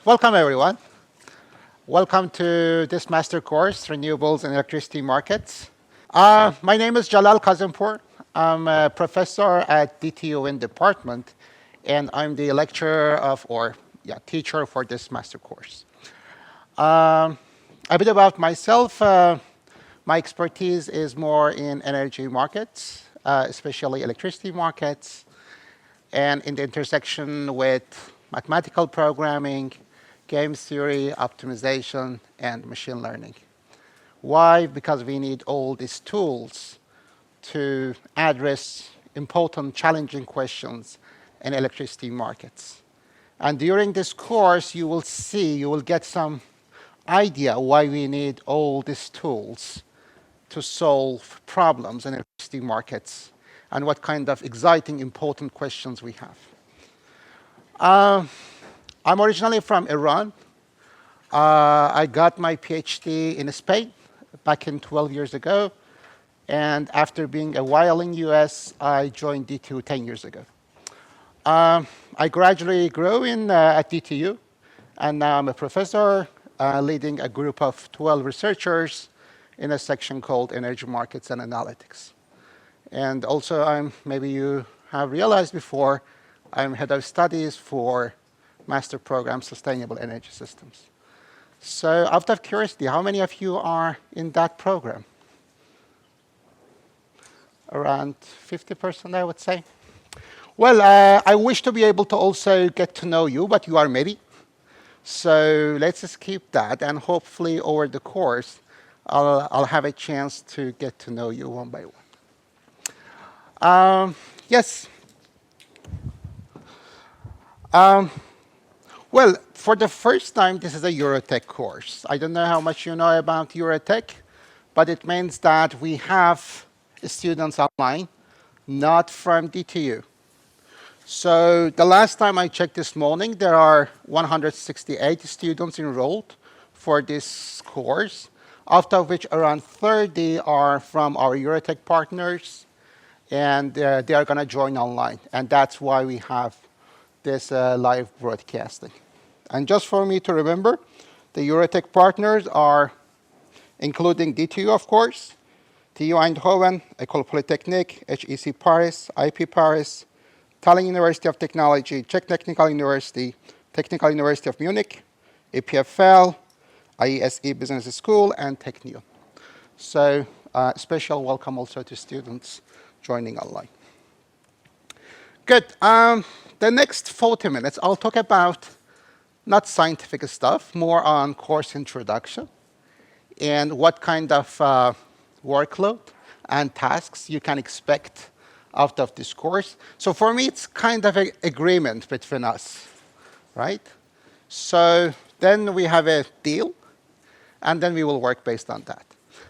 Welcome, everyone. Welcome to this master course, Renewables and Electricity Markets. My name is Jalal Kazempour. I'm a professor at DTU in department, and I'm the lecturer teacher for this master course. A bit about myself. My expertise is more in energy markets, especially electricity markets, and in the intersection with mathematical programming, game theory, optimization, and machine learning. Why? Because we need all these tools to address important, challenging questions in electricity markets. And during this course, you will get some idea why we need all these tools to solve problems in electricity markets and what kind of exciting, important questions we have. I'm originally from Iran. I got my PhD in Spain back in 12 years ago. And after being a while in US, I joined DTU 10 years ago. I gradually grew at DTU, and now I'm a professor leading a group of 12 researchers in a section called Energy Markets and Analytics. And also, maybe you have realized before, I'm head of studies for Master Program Sustainable Energy Systems. So out of curiosity, how many of you are in that program? Around 50%, I would say. Well, I wish to be able to also get to know you, but you are many. So let's just keep that, and hopefully over the course, I'll have a chance to get to know you one by one. Yes. Well, for the first time, this is a Eurotech course. I don't know how much you know about Eurotech, but it means that we have students online, not from DTU. So the last time I checked this morning, there are 168 students enrolled for this course, out of which around 30 are from our Eurotech partners, and they are going to join online. And that's why we have this live broadcasting. And just for me to remember, the Eurotech partners are including DTU, of course, TU Eindhoven, École Polytechnique, HEC Paris, IP Paris, Tallinn University of Technology, Czech Technical University, Technical University of Munich, EPFL, IESE Business School, and Technion. So special welcome also to students joining online. Good. The next 40 minutes, I'll talk about not scientific stuff, more on course introduction and what kind of workload and tasks you can expect out of this course. So for me, it's kind of an agreement between us, right? So then we have a deal, and then we will work based on that.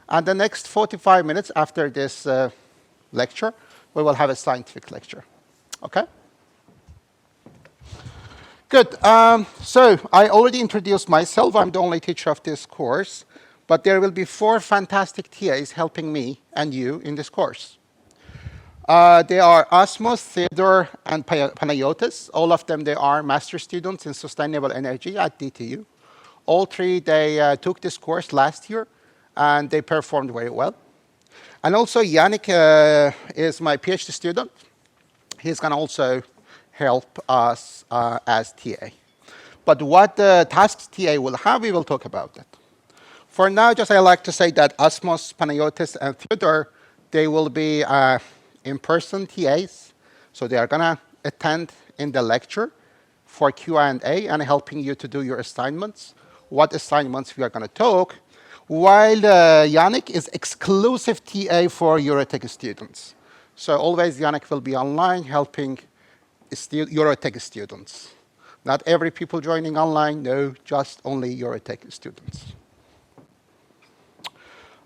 And the next 45 minutes after this lecture, we will have a scientific lecture. Okay? Good. So I already introduced myself. I'm the only teacher of this course. But there will be 4 fantastic TAs helping me and you in this course. They are Asmos, Theodore, and Panayotis. All of them, they are master students in sustainable energy at DTU. All 3, they took this course last year, and they performed very well. And also, Yannick is my PhD student. He's going to also help us as TA. But what the tasks TA will have, we will talk about that. For now, I like to say that Asmos, Panayotis, and Theodore, they will be in-person TAs. So they are going to attend in the lecture for Q&A and helping you to do your assignments, what assignments we are going to talk, while Yannick is exclusive TA for Eurotech students. So always Yannick will be online helping Eurotech students. Not every people joining online, no, just only Eurotech students.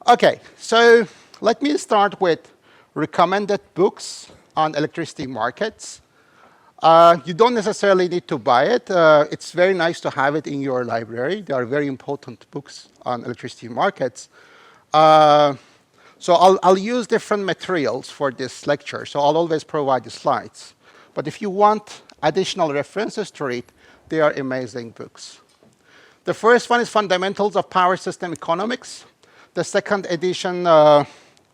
Okay, so let me start with recommended books on electricity markets. You don't necessarily need to buy it. It's very nice to have it in your library. They are very important books on electricity markets. So I'll use different materials for this lecture. So I'll always provide the slides. But if you want additional references to read, they are amazing books. The first one is Fundamentals of Power System Economics. The second edition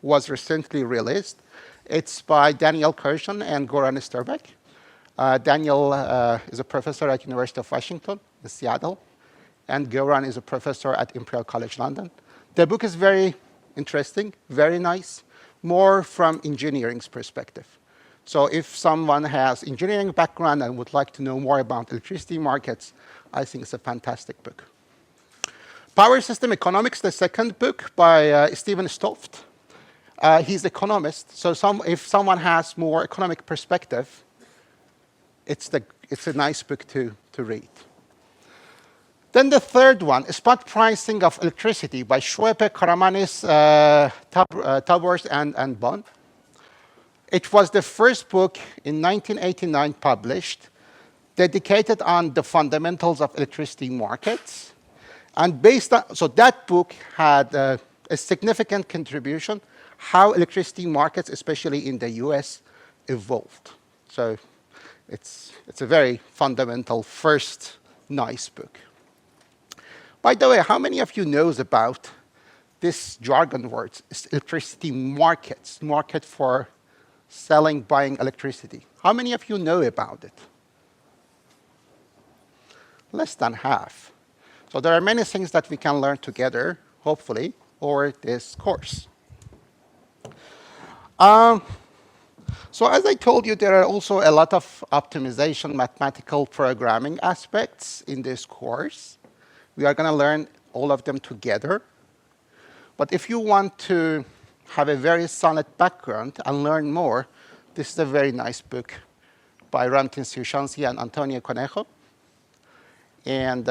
was recently released. It's by Daniel Kirshen and Goran Sterbeck. Daniel is a professor at University of Washington in Seattle, and Goran is a professor at Imperial College London. The book is very interesting, very nice, more from engineering's perspective. So if someone has engineering background and would like to know more about electricity markets, I think it's a fantastic book. Power System Economics, the second book by Stephen Stoft. He's economist, so if someone has more economic perspective, it's a nice book to read. Then the third one, Spot Pricing of Electricity by Schweppe, Karamanis, Taborst, and Bond. It was the first book in 1989 published, dedicated on the fundamentals of electricity markets. And so that book had a significant contribution, how electricity markets, especially in the US, evolved. So it's a very fundamental first nice book. By the way, how many of you knows about this jargon words, electricity markets, market for selling, buying electricity? How many of you know about it? Less than half. So there are many things that we can learn together, hopefully, over this course. So as I told you, there are also a lot of optimization, mathematical programming aspects in this course. We are going to learn all of them together. But if you want to have a very solid background and learn more, this is a very nice book by Ramtin Siushansky and Antonio Conejo. And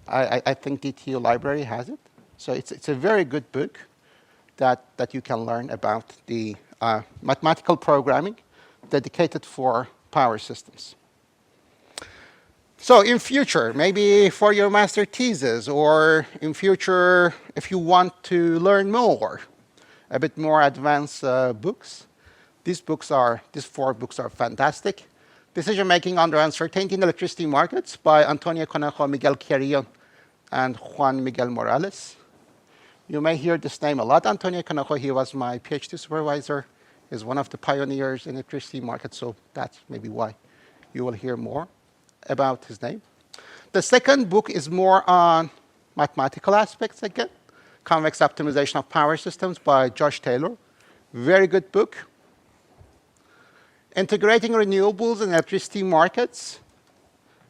I think DTU Library has it. So it's a very good book that you can learn about the mathematical programming dedicated for power systems. So in future, maybe for your master thesis, or in future, if you want to learn more, a bit more advanced books, these 4 books are fantastic. Decision Making Under Uncertainty in Electricity Markets by Antonio Conejo, Miguel Carrillo, and Juan Miguel Morales. You may hear this name a lot, Antonio Conejo. He was my PhD supervisor. He's one of the pioneers in electricity markets, so that's maybe why you will hear more about his name. The second book is more on mathematical aspects again, Convex Optimization of Power Systems by Josh Taylor. Very good book. Integrating Renewables in Electricity Markets,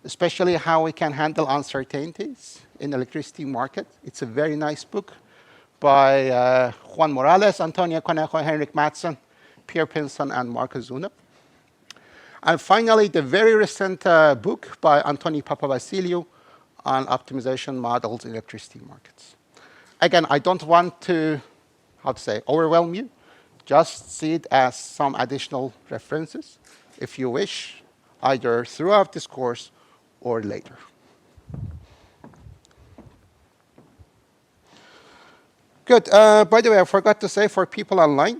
especially how we can handle uncertainties in electricity market. It's a very nice book by Juan Morales, Antonio Conejo, Henrik Mattsson, Pierre Pinson, and Marcus Zuna. And finally, the very recent book by Antoni Papavasiliou on optimization models in electricity markets. Again, I don't want to, overwhelm you. Just see it as some additional references, if you wish, either throughout this course or later. Good. By the way, I forgot to say for people online,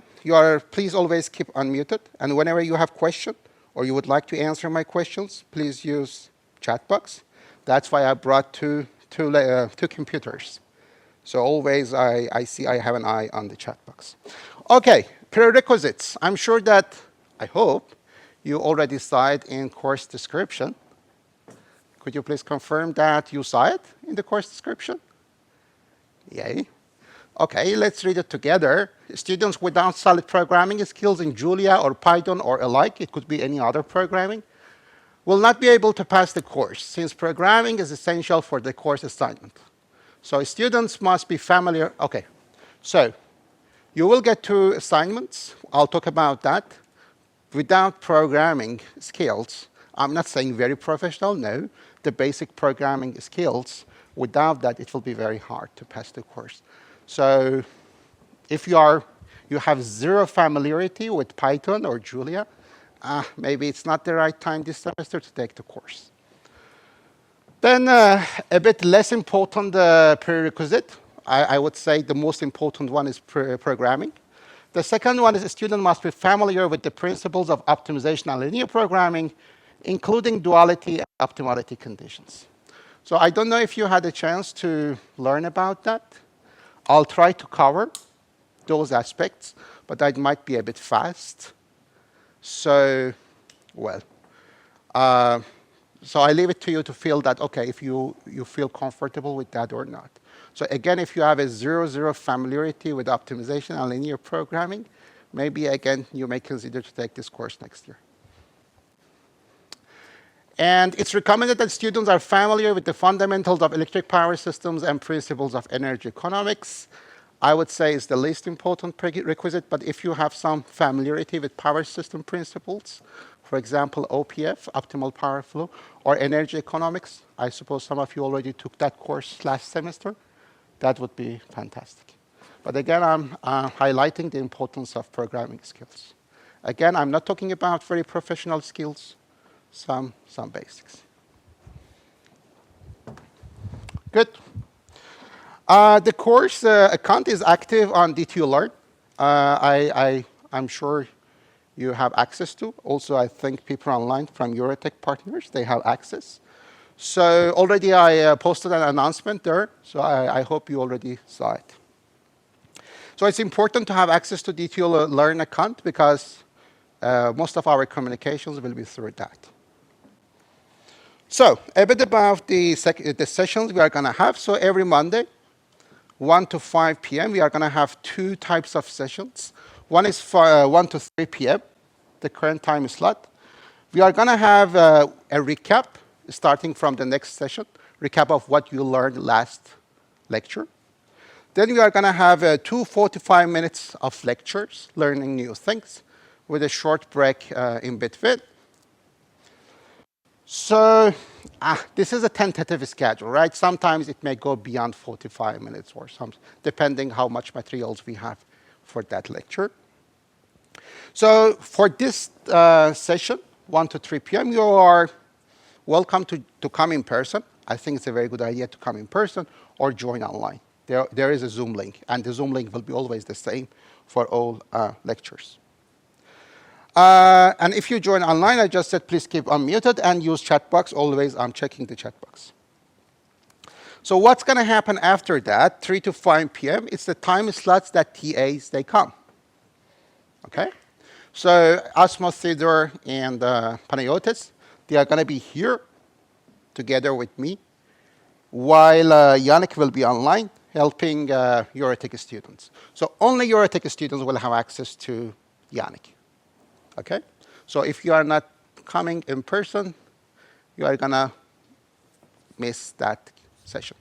please always keep unmuted. And whenever you have questions or you would like to answer my questions, please use chat box. That's why I brought two computers. So always I see I have an eye on the chat box. OK, prerequisites. I'm sure that, I hope, you already saw it in course description. Could you please confirm that you saw it in the course description? Yay. OK, let's read it together. Students without solid programming skills in Julia or Python or alike, it could be any other programming, will not be able to pass the course, since programming is essential for the course assignment. So students must be familiar. OK, so you will get 2 assignments. I'll talk about that. Without programming skills, I'm not saying very professional, no. The basic programming skills, without that, it will be very hard to pass the course. So if you have zero familiarity with Python or Julia, maybe it's not the right time this semester to take the course. Then a bit less important prerequisite. I would say the most important one is programming. The second one is a student must be familiar with the principles of optimization and linear programming, including duality and optimality conditions. So I don't know if you had a chance to learn about that. I'll try to cover those aspects, but that might be a bit fast. So, well, uh, so I leave it to you to feel that, okay, if you feel comfortable with that or not. So again, if you have a 0-0 familiarity with optimization and linear programming, maybe again, you may consider to take this course next year. And it's recommended that students are familiar with the fundamentals of electric power systems and principles of energy economics. I would say it's the least important prerequisite, but if you have some familiarity with power system principles, for example, OPF, optimal power flow, or energy economics, I suppose some of you already took that course last semester, that would be fantastic. But again, I'm highlighting the importance of programming skills. Again, I'm not talking about very professional skills, some basics. Good. The course account is active on DTU Learn. I'm sure you have access to. Also, I think people online from Eurotech partners, they have access. So already I posted an announcement there, so I hope you already saw it. So it's important to have access to DTU Learn account because most of our communications will be through that. So a bit about the sessions we are going to have. So every Monday, 1 to 5 p.m., we are going to have two types of sessions. One is for 1 to 3 p.m., the current time slot. We are going to have a recap starting from the next session, recap of what you learned last lecture. Then we are going to have 2 45 minutes of lectures, learning new things, with a short break in between. So this is a tentative schedule, right? Sometimes it may go beyond 45 minutes or something, depending how much materials we have for that lecture. So for this session, 1 to 3 p.m., you are welcome to come in person. I think it's a very good idea to come in person or join online. There is a Zoom link, and the Zoom link will be always the same for all lectures. And if you join online, I just said please keep unmuted and use chat box. Always I'm checking the chat box. So what's going to happen after that, 3 to 5 p.m., it's the time slots that TAs, they come. Okay? So Asma, Theodore, and Panayotis, they are going to be here together with me, while Yannick will be online helping Eurotech students. So only Eurotech students will have access to Yannick. Okay? So if you are not coming in person, you are going to miss that session.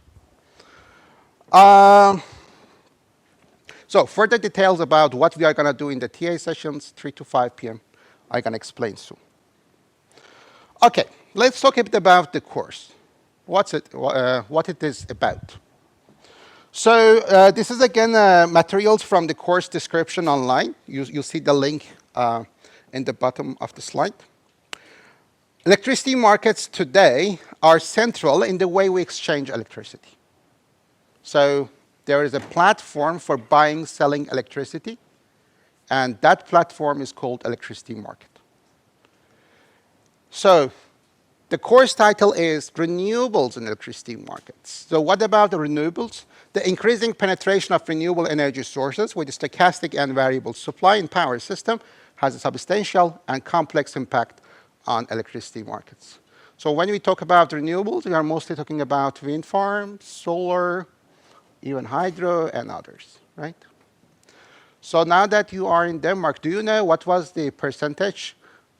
So further details about what we are going to do in the TA sessions, 3 to 5 p.m., I can explain soon. Okay, let's talk a bit about the course. What it is about. So this is, again, materials from the course description online. You see the link in the bottom of the slide. Electricity markets today are central in the way we exchange electricity. So there is a platform for buying, selling electricity, and that platform is called electricity market. So the course title is Renewables in Electricity Markets. So what about the renewables? The increasing penetration of renewable energy sources with stochastic and variable supply in power system has a substantial and complex impact on electricity markets. So when we talk about renewables, we are mostly talking about wind farms, solar, even hydro, and others, right? So now that you are in Denmark, do you know what was the percentage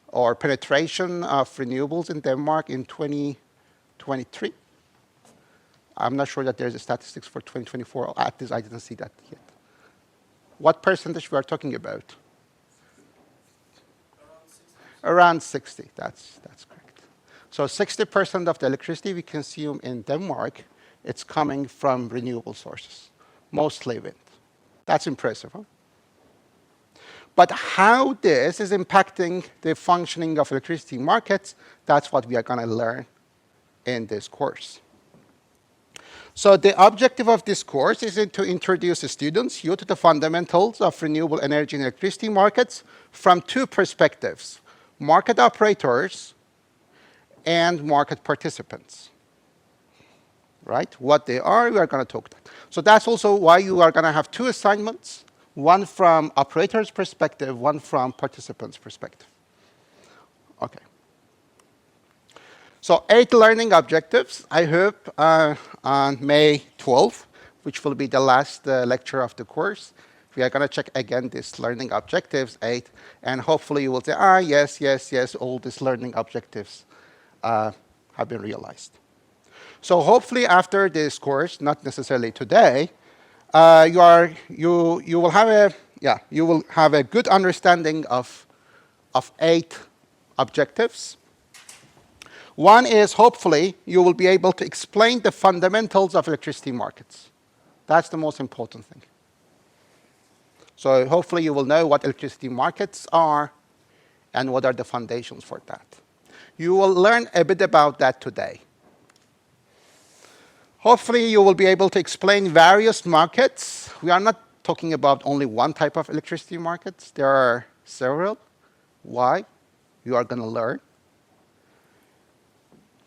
or penetration of renewables in Denmark in 2023? I'm not sure that there's a statistics for 2024. At least I didn't see that yet. What percentage we are talking about? Around 60, that's correct. So 60% of the electricity we consume in Denmark, it's coming from renewable sources, mostly wind. That's impressive, huh? But how this is impacting the functioning of electricity markets, that's what we are going to learn in this course. So the objective of this course is to introduce the students to the fundamentals of renewable energy and electricity markets from two perspectives: market operators and market participants. right? What they are, we are going to talk that. So that's also why you are going to have two assignments, one from operator's perspective, one from participant's perspective. Okay. So 8 learning objectives, I hope, on May 12th, which will be the last lecture of the course. We are going to check again these learning objectives, 8, and hopefully you will say, yes, yes, yes, all these learning objectives have been realized. So hopefully after this course, not necessarily today, you will have a good understanding of 8 objectives. One is hopefully you will be able to explain the fundamentals of electricity markets. That's the most important thing. So hopefully you will know what electricity markets are and what are the foundations for that. You will learn a bit about that today. Hopefully you will be able to explain various markets. We are not talking about only one type of electricity markets. There are several. Why? You are going to learn.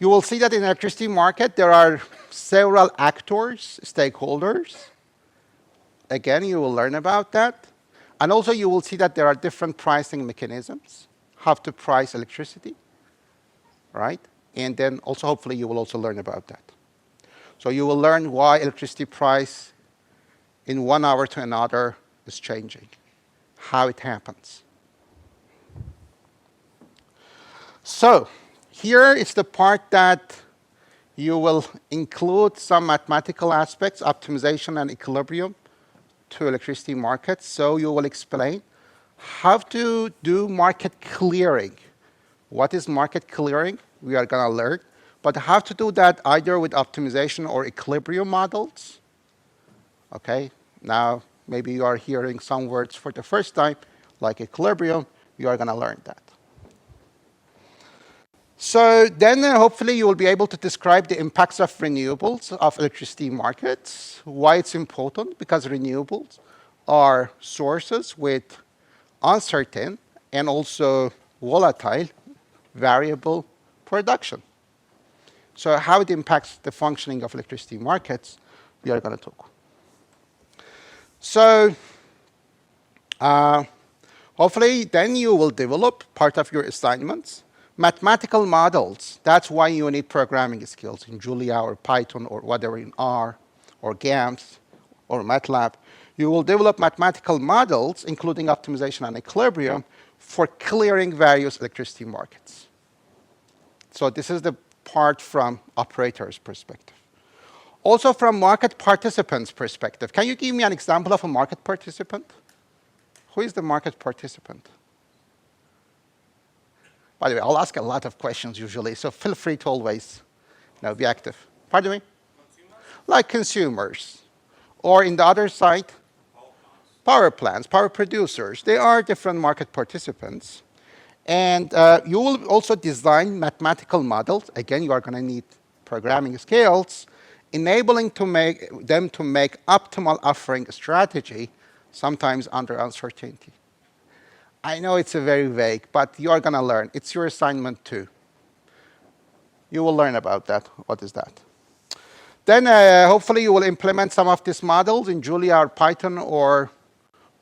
You will see that in the electricity market, there are several actors, stakeholders. Again, you will learn about that. And also you will see that there are different pricing mechanisms, how to price electricity, right? And then also hopefully you will also learn about that. So you will learn why electricity price in 1 hour to another is changing, how it happens. So here is the part that you will include some mathematical aspects, optimization and equilibrium to electricity markets. So you will explain how to do market clearing. What is market clearing? We are going to learn. But how to do that either with optimization or equilibrium models. Okay, now maybe you are hearing some words for the first time, like equilibrium. You are going to learn that. So then hopefully you will be able to describe the impacts of renewables of electricity markets, why it's important, because renewables are sources with uncertain and also volatile variable production. So how it impacts the functioning of electricity markets, we are going to talk. So hopefully then you will develop part of your assignments, mathematical models. That's why you need programming skills in Julia or Python or whatever in R or GAMS or MATLAB. You will develop mathematical models, including optimization and equilibrium, for clearing various electricity markets. So this is the part from operator's perspective. Also from market participants' perspective. Can you give me an example of a market participant? Who is the market participant? By the way, I'll ask a lot of questions usually, so feel free to always be active. Pardon me? Consumers? Like consumers. Or in the other side, power plants, power producers. They are different market participants. And you will also design mathematical models. Again, you are going to need programming skills, enabling them to make optimal offering strategy, sometimes under uncertainty. I know it's very vague, but you are going to learn. It's your assignment too. You will learn about that. What is that? Then hopefully you will implement some of these models in Julia or Python or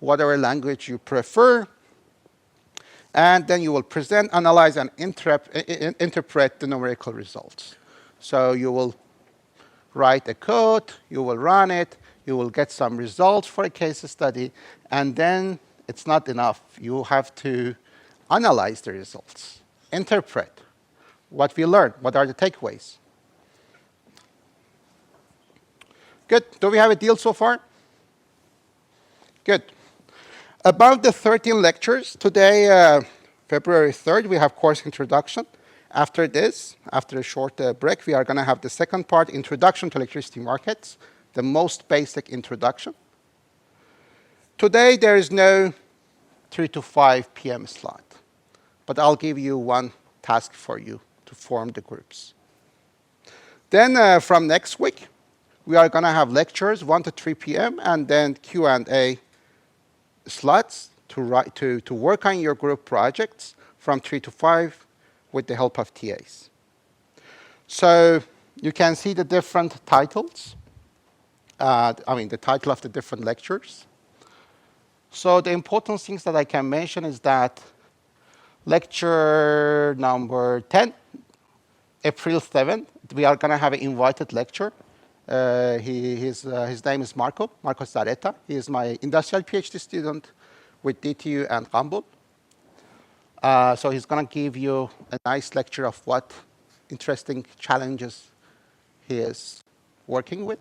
whatever language you prefer. And then you will present, analyze, and interpret the numerical results. So you will write a code, you will run it, you will get some results for a case study, and then it's not enough. You have to analyze the results, interpret what we learned, what are the takeaways. Good. Do we have a deal so far? Good. About the 13 lectures, today, February 3rd, we have course introduction. After this, after a short break, we are going to have the second part, introduction to electricity markets, the most basic introduction. Today, there is no 3 to 5 p.m. slot, but I'll give you one task for you to form the groups. Then from next week, we are going to have lectures 1 to 3 p.m. and then Q&A slots to work on your group projects from 3 to 5 with the help of TAs. So You can see the different titles. The title of the different lectures. So the important things that I can mention is that lecture number 10, April 7th, we are going to have an invited lecture. His name is Marco Zareta. He is my industrial PhD student with DTU and Humboldt. So he's going to give you a nice lecture of what interesting challenges he is working with.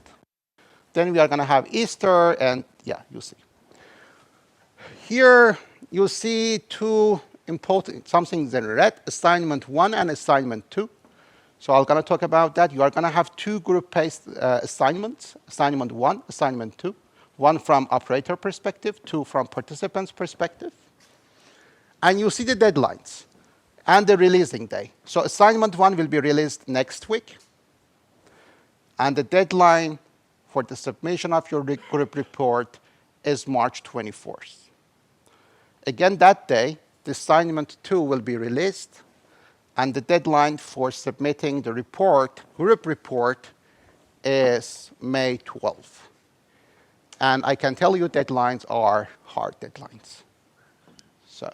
Then we are going to have Easter, and yeah, you see. Here you see two important something in red, assignment 1 and assignment 2. So I'm going to talk about that. You are going to have two group-based assignments, assignment 1, assignment 2. One from operator perspective, 2 from participants perspective. And you see the deadlines and the releasing day. So assignment 1 will be released next week. And the deadline for the submission of your group report is March 24th. Again, that day, the assignment 2 will be released, and the deadline for submitting the report, group report, is May 12th. And I can tell you deadlines are hard deadlines. So,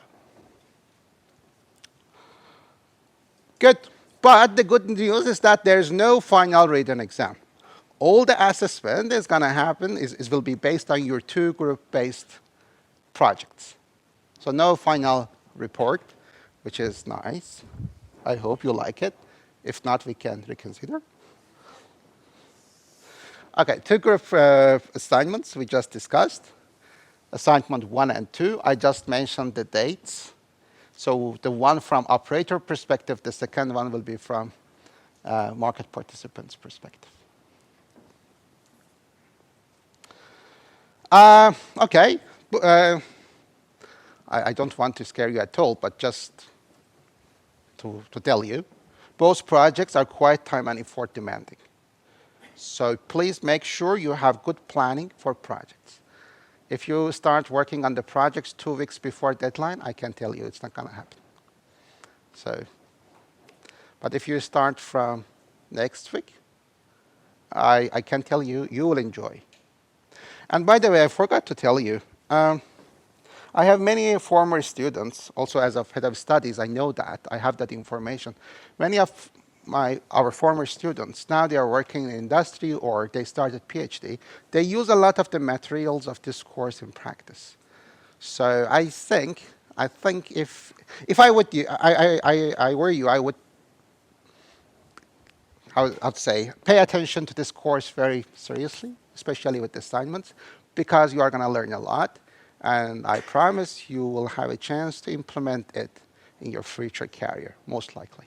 good. But the good news is that there's no final written exam. All the assessment is going to happen will be based on your two group-based projects. So no final report, which is nice. I hope you like it. If not, we can reconsider. Okay, two group assignments we just discussed. Assignment 1 and 2, I just mentioned the dates. So the one from operator perspective, the second one will be from market participants perspective. Okay. I don't want to scare you at all, but just to tell you, both projects are quite time and effort demanding. So please make sure you have good planning for projects. If you start working on the projects 2 weeks before deadline, I can tell you it's not going to happen. So, but if you start from next week, I can tell you, you will enjoy. And by the way, I forgot to tell you, I have many former students, also as a head of studies, I know that, I have that information. Many of our former students, now they are working in industry or they started PhD, they use a lot of the materials of this course in practice. So I think if I were you, I would say pay attention to this course very seriously, especially with assignments, because you are going to learn a lot. And I promise you will have a chance to implement it in your future career, most likely.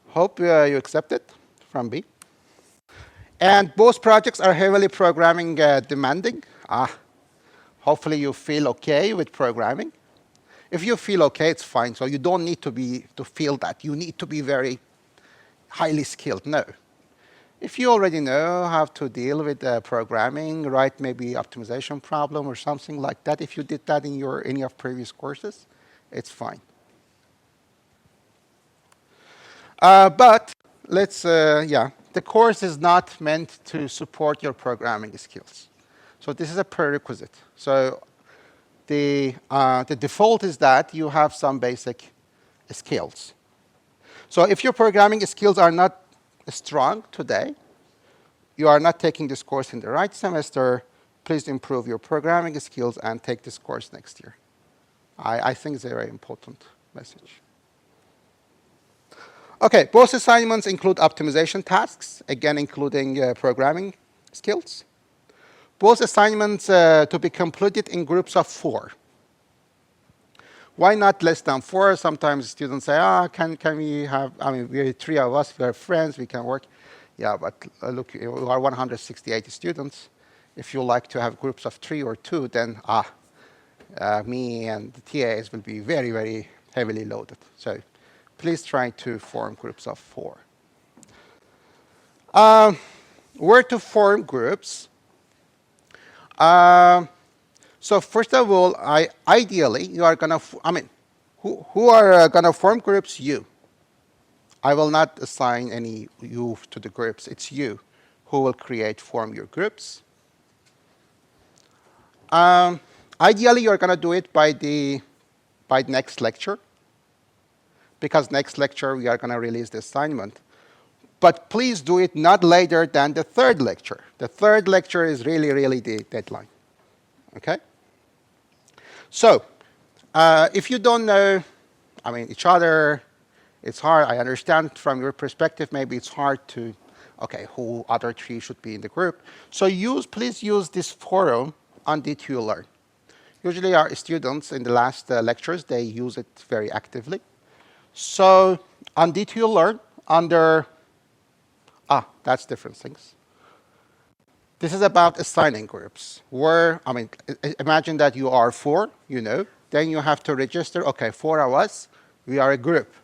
Hope you accept it from B. And both projects are heavily programming demanding. Hopefully you feel okay with programming. If you feel okay, it's fine. So you don't need to feel that you need to be very highly skilled. No. If you already know how to deal with programming, write maybe optimization problem or something like that, if you did that in any of previous courses, it's fine. But the course is not meant to support your programming skills. So this is a prerequisite. So the default is that you have some basic skills. So if your programming skills are not strong today, you are not taking this course in the right semester, please improve your programming skills and take this course next year. I think it's a very important message. Okay, both assignments include optimization tasks, again including programming skills. Both assignments to be completed in groups of 4. Why not less than 4? Sometimes students say, can we have, we're 3 of us, we're friends, we can work. Yeah, but look, we are 168 students. If you like to have groups of 3 or 2, then me and the TAs will be very, very heavily loaded. So please try to form groups of 4. Where to form groups? So first of all, ideally, you are going to, who are going to form groups? You. I will not assign any you to the groups. It's you who will form your groups. Ideally, you're going to do it by next lecture, because next lecture we are going to release the assignment. But please do it not later than the third lecture. The third lecture is really, really the deadline. Okay? So, if you don't know, each other, it's hard. I understand from your perspective, maybe it's hard to, okay, who other three should be in the group. So please use this forum on D2 Learn. Usually our students in the last lectures, they use it very actively. So on D2 Learn, under, that's different things. This is about assigning groups. Where, imagine that you are 4, then you have to register, okay, 4 of us, we are a group.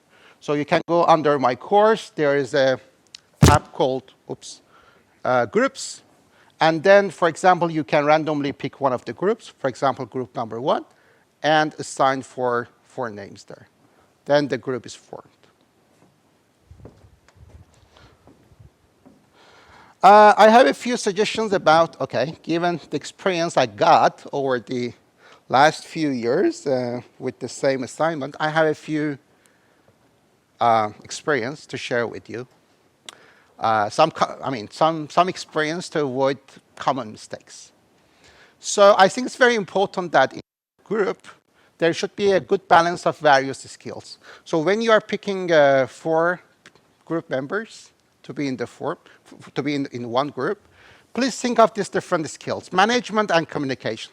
So you can go under my course, there is a tab called, groups. And then, for example, you can randomly pick one of the groups, for example, group number 1, and assign 4 names there. Then the group is formed. I have a few suggestions about, okay, given the experience I got over the last few years with the same assignment, I have a few experience to share with you. Some experience to avoid common mistakes. So I think it's very important that in a group, there should be a good balance of various skills. So when you are picking 4 group members to be in in one group, please think of these different skills: management and communication.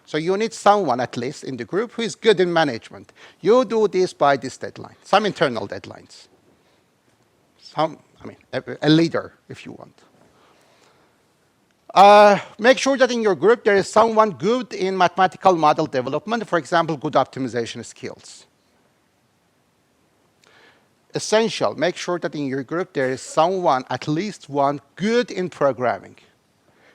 So you need someone at least in the group who is good in management. You do this by this deadline, some internal deadlines. A leader, if you want. Make sure that in your group there is someone good in mathematical model development, for example, good optimization skills. Essential, make sure that in your group there is someone, at least one, good in programming.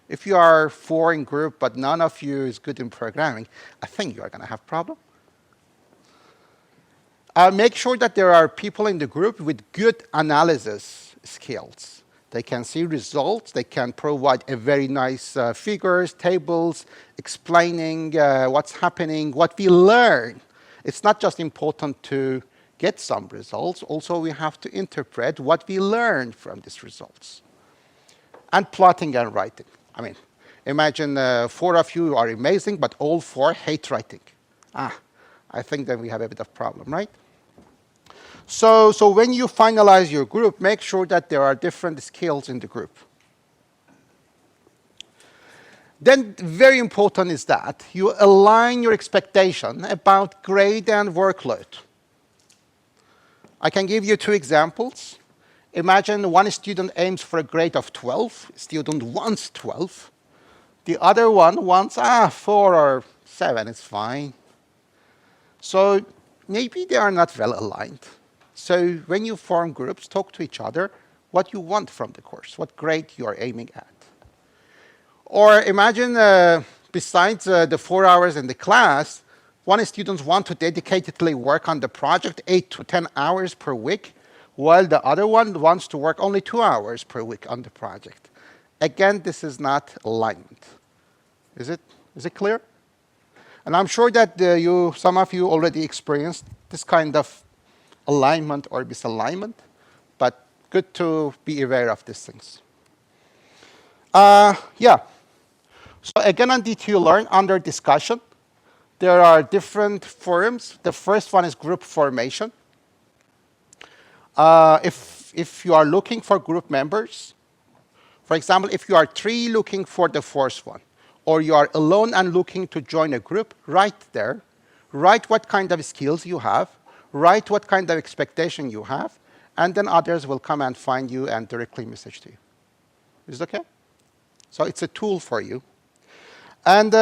If you are 4 in group, but none of you is good in programming, I think you are going to have a problem. Make sure that there are people in the group with good analysis skills. They can see results. They can provide a very nice figures, tables, explaining what's happening, what we learn. It's not just important to get some results. Also, we have to interpret what we learned from these results. And plotting and writing. Imagine 4 of you are amazing, but all 4 hate writing. I think then we have a bit of problem, right? So when you finalize your group, make sure that there are different skills in the group. Then very important is that you align your expectation about grade and workload. I can give you 2 examples. Imagine one student aims for a grade of 12. Student wants 12. The other one wants 4 or 7. It's fine. So maybe they are not well aligned. So when you form groups, talk to each other what you want from the course, what grade you are aiming at. Or imagine, besides the 4 hours in the class, one student wants to dedicatedly work on the project 8 to 10 hours per week, while the other one wants to work only 2 hours per week on the project. Again, this is not alignment. Is it clear? And I'm sure that some of you already experienced this kind of alignment or misalignment, but good to be aware of these things. So again, on D2 Learn, under discussion, there are different forums. The first one is group formation. If you are looking for group members, for example, if you are 3 looking for the 4th one, or you are alone and looking to join a group, write there. Write what kind of skills you have. Write what kind of expectation you have. And then others will come and find you and directly message to you. Is it okay? So it's a tool for you. And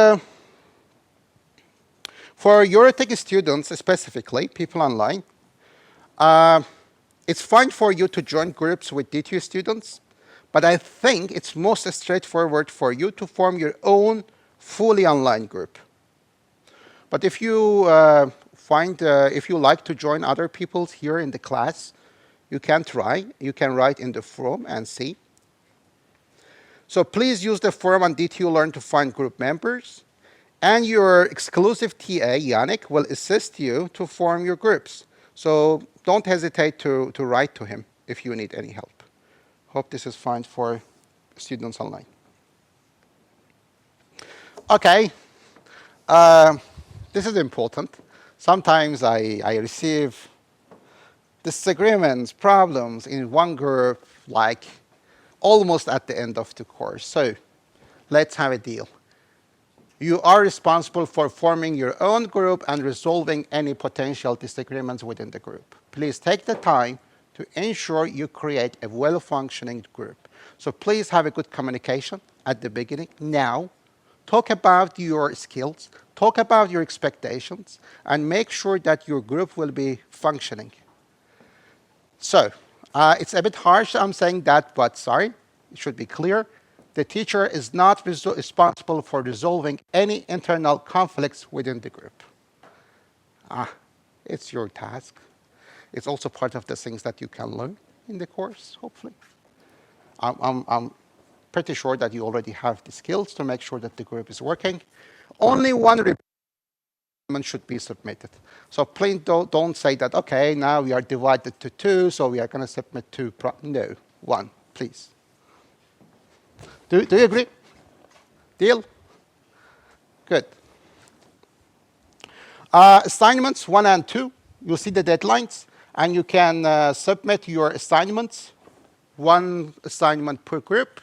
for Eurotech students specifically, people online, it's fine for you to join groups with D2 students, but I think it's most straightforward for you to form your own fully online group. But if you if you like to join other people here in the class, You can try. You can write in the forum and see. So please use the forum on DTU Learn to find group members. And your exclusive TA, Yannick, will assist you to form your groups. So don't hesitate to write to him if you need any help. Hope this is fine for students online. Okay, this is important. Sometimes I receive disagreements, problems in one group, like almost at the end of the course. So let's have a deal. You are responsible for forming your own group and resolving any potential disagreements within the group. Please take the time to ensure you create a well-functioning group. So please have a good communication at the beginning. Now, talk about your skills, talk about your expectations, and make sure that your group will be functioning. So, it's a bit harsh I'm saying that, but sorry, it should be clear. The teacher is not responsible for resolving any internal conflicts within the group. It's your task. It's also part of the things that you can learn in the course, hopefully. I'm pretty sure that you already have the skills to make sure that the group is working. Only one report should be submitted. So please don't say that, okay, now we are divided to two, so we are going to submit two. No, one, please. Do you agree? Deal? Good. Assignments 1 and 2, you'll see the deadlines, and you can submit your assignments, one assignment per group.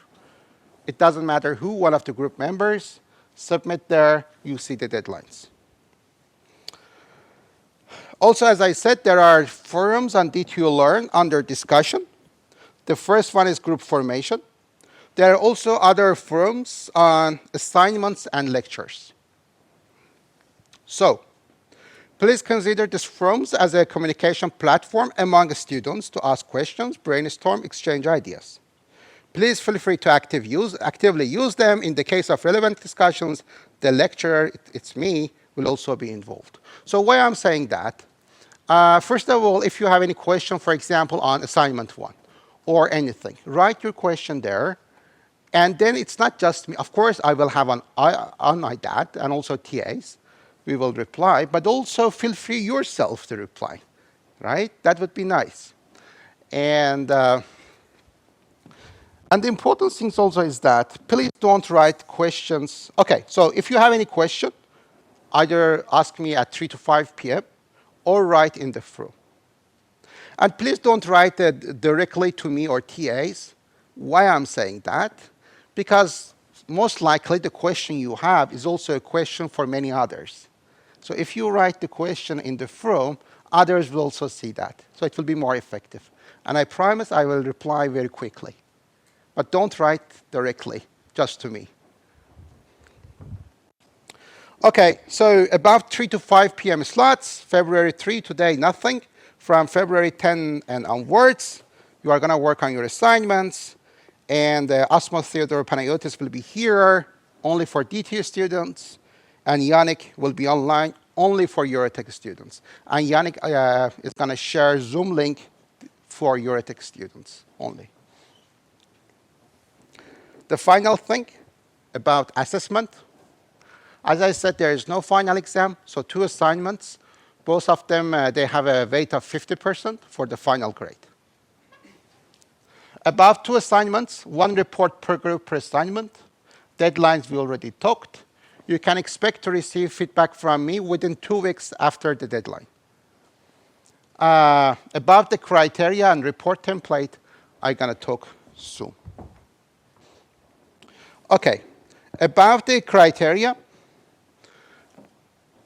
It doesn't matter who, one of the group members. Submit there, you see the deadlines. Also, as I said, there are forums on DTU Learn under discussion. The first one is group formation. There are also other forums on assignments and lectures. So, please consider these forums as a communication platform among students to ask questions, brainstorm, exchange ideas. Please feel free to actively use them. In the case of relevant discussions, the lecturer, it's me, will also be involved. So why I'm saying that? First of all, if you have any question, for example, on assignment 1 or anything, write your question there. And then it's not just me. Of course, I will have an eye on that, and also TAs. We will reply, but also feel free yourself to reply, right? That would be nice. And the important thing also is that please don't write questions. Okay, so if you have any question, either ask me at 3 to 5 p.m. or write in the forum. And please don't write it directly to me or TAs. Why I'm saying that? Because most likely the question you have is also a question for many others. So if you write the question in the forum, others will also see that. So it will be more effective. And I promise I will reply very quickly. But don't write directly, just to me. Okay, so about 3 to 5 p.m. slots, February 3, today nothing. From February 10 and onwards, you are going to work on your assignments. And Asma Theodore Panayotis will be here only for DTU students. And Yannick will be online only for Eurotech students. And Yannick is going to share Zoom link for Eurotech students only. The final thing about assessment. As I said, there is no final exam, so 2 assignments. Both of them, they have a weight of 50% for the final grade. Above 2 assignments, 1 report per group per assignment. Deadlines we already talked. You can expect to receive feedback from me within 2 weeks after the deadline. About the criteria and report template, I'm going to talk soon. Okay, about the criteria,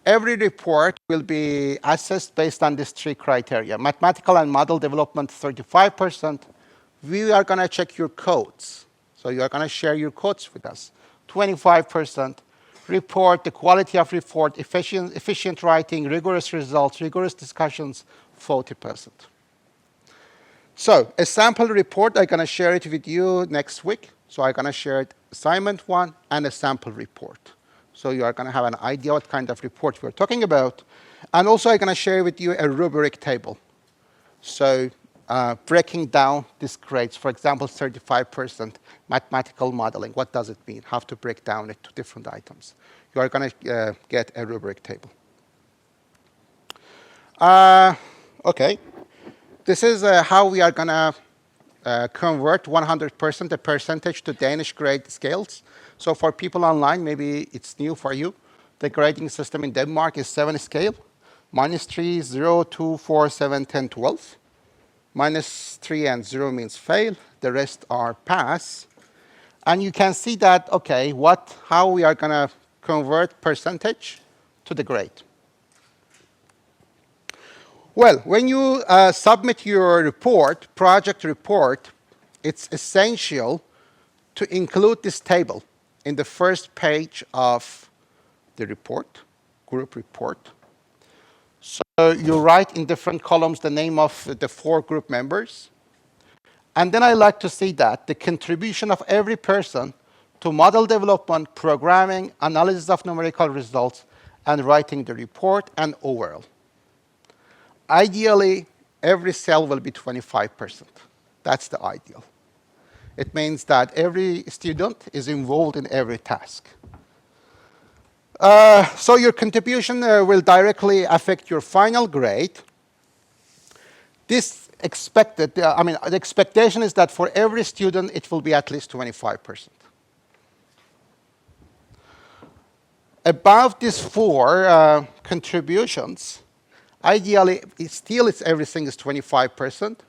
every report will be assessed based on these 3 criteria. Mathematical and model development, 35%. We are going to check your codes. So you are going to share your codes with us, 25%. Report, the quality of report, efficient writing, rigorous results, rigorous discussions, 40%. So a sample report, I'm going to share it with you next week. So I'm going to share it, assignment 1 and a sample report. So you are going to have an idea what kind of report we're talking about. And also I'm going to share with you a rubric table. So breaking down these grades. For example, 35% mathematical modeling. What does it mean? How to break down it to different items. You are going to get a rubric table. Okay. This is how we are going to convert 100% the percentage to Danish grade scales. So for people online, maybe it's new for you. The grading system in Denmark is 7 scale. -3, 0, 2, 4, 7, 10, 12. -3 and 0 means fail. The rest are pass. And you can see that, okay, how we are going to convert percentage to the grade. Well, when you submit your report, project report, it's essential to include this table in the first page of the report, group report. So you write in different columns the name of the 4 group members. And then I like to see that the contribution of every person to model development, programming, analysis of numerical results, and writing the report and overall. Ideally, every cell will be 25%. That's the ideal. It means that every student is involved in every task. So your contribution will directly affect your final grade. This expected, the expectation is that for every student, it will be at least 25%. Above these 4 contributions, ideally, everything is 25%,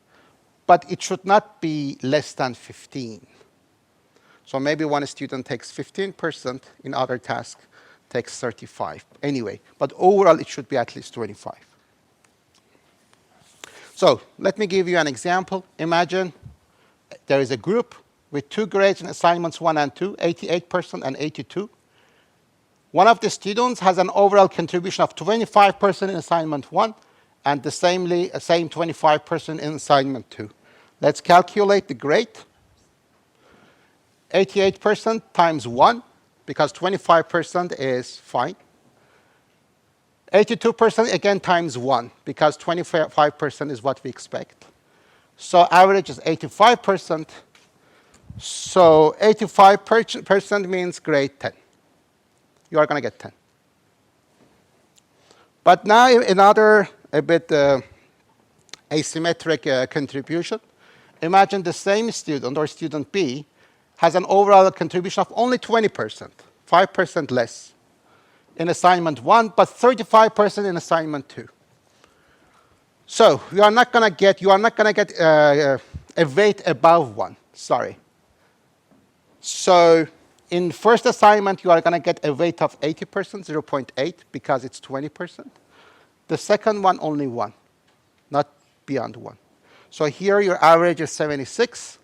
but it should not be less than 15. So maybe one student takes 15%, in other tasks takes 35. Anyway, but overall, it should be at least 25. So let me give you an example. Imagine there is a group with 2 grades in assignments 1 and 2, 88% and 82. One of the students has an overall contribution of 25% in assignment 1 and the same 25% in assignment 2. Let's calculate the grade. 88% times 1, because 25% is fine. 82% again times 1, because 25% is what we expect. So average is 85%. So 85% means grade 10. You are going to get 10. But now another a bit asymmetric contribution. Imagine the same student or student B has an overall contribution of only 20%, 5% less in assignment 1, but 35% in assignment 2. So you are not going to get a weight above 1. Sorry. So in first assignment, you are going to get a weight of 80%, 0.8, because it's 20%. The second one, only 1, not beyond 1. So here your average is 76,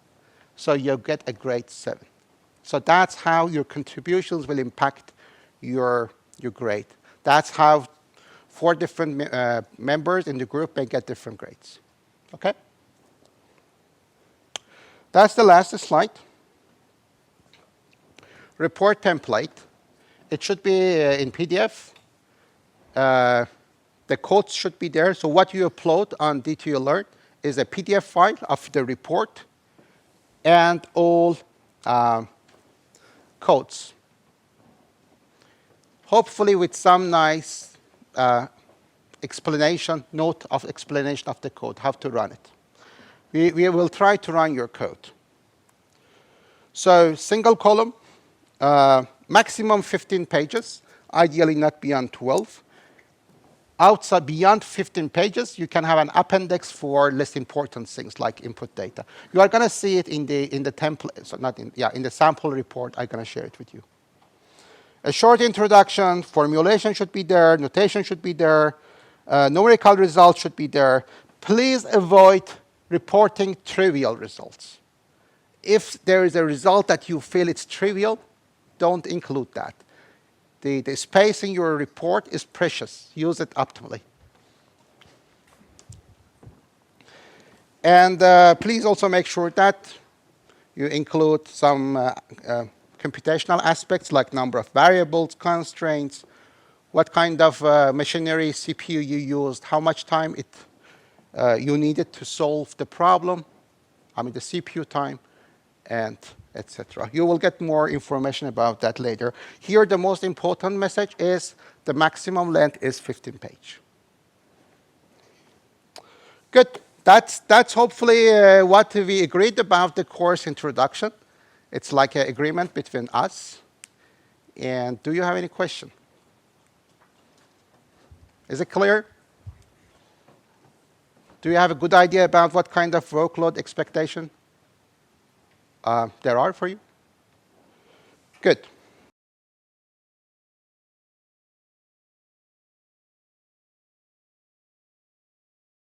so you get a grade 7. So that's how your contributions will impact your grade. That's how 4 different members in the group may get different grades. Okay? That's the last slide. Report template. It should be in PDF. The codes should be there. So what you upload on D2 Alert is a PDF file of the report and all codes. Hopefully with some nice note of explanation of the code, how to run it. We will try to run your code. So single column, maximum 15 pages, ideally not beyond 12. Outside, beyond 15 pages, you can have an appendix for less important things like input data. You are going to see it in the template, so in the sample report. I'm going to share it with you. A short introduction, formulation should be there, notation should be there, numerical results should be there. Please avoid reporting trivial results. If there is a result that you feel it's trivial, don't include that. The space in your report is precious. Use it optimally. And please also make sure that you include some computational aspects like number of variables, constraints, what kind of machinery, CPU you used, how much time it you needed to solve the problem, I mean the CPU time, and etc. You will get more information about that later. Here, the most important message is the maximum length is 15 pages. Good. That's hopefully what we agreed about the course introduction. It's like an agreement between us. And do you have any question? Is it clear? Do you have a good idea about what kind of workload expectation there are for you? Good.